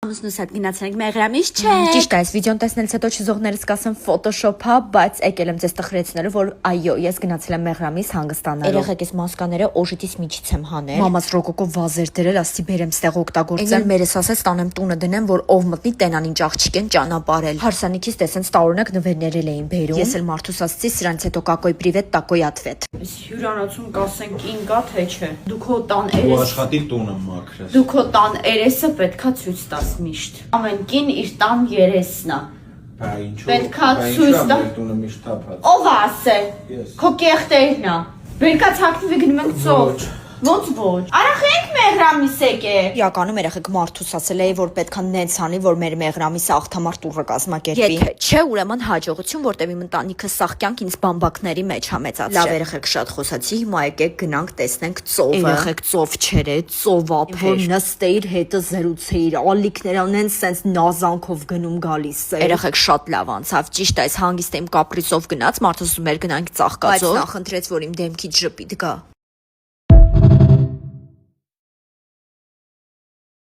Ամուսնուս հետ գնացել ենք մեղրամից չէ։ Ճիշտ է, այս վիդեոն տեսնելուց հետո չզողներս կասեն Photoshop-ա, բայց եկել եմ ձեզ տխրեցնելու, որ այո, ես գնացել եմ մեղրամից հանգստանալու։ Երեխեք, ես մասկաները օժիտից միջից եմ հանել։ Մամաս ռոկոկո վազեր դրել, ասի բերեմ ստեղ օգտագործեմ։ Մերս ասեց տանեմ տունը դնեմ, որ ով մտնի տենան ինչ աղջիկ են ճանապարհել։ Հարսանիքից տեսենց տարօրինակ նվերներ էին բերում։ Ես էլ մարդուս ասացի, սրանից հետո կակոյ պրիվետ, տակոյ ատվետ։ Հյուրանոցում կասենք ին կա թե չէ։ Դու քո տան Ու երես աշխատի տունը մաքրես։ Դու քո տան երեսը պետքա ցույց տաս միշտ։ Ամեն կին իր տան երեսն է։ Բա ինչու։ Պետքա ցույց տա։ Տունը միշտ թափած։ Ով է ասել։ Ես։ Քո կեղտերն է։ Բերկաց հագնվի գնում ենք ծով։ Ոնց ոչ։ Արախենք մեղրամիս եկե։ Իրականում երեխեք մարդուս ասել է, որ պետքա նենց անի, որ մեր մեղրամիսը աղթամար տուրը կազմակերպի։ Եթե չէ, ուրեմն հաջողություն, որտեղ իմ ընտանիքը սաղ կյանք ինձ բամբակների մեջ ա մեծացրել։ Լավ երեխեք, շատ խոսացի, հիմա եկեք գնանք տեսնենք ծովը։ Երեխեք, ծով չեր, ծովափ էր։ Որ նստեիր հետը զրուցեիր, ալիքները նենց սենց նազանքով գնում գալիս է։ Երեխեք, շատ լավ անցավ, ճիշտ է, այս հանգիստ եմ կապրիսով գնաց, մարդուս ուզում էր գնանք ծաղկածով։ Բայց նա խնդրեց, որ իմ դեմքից ժպիտ գա։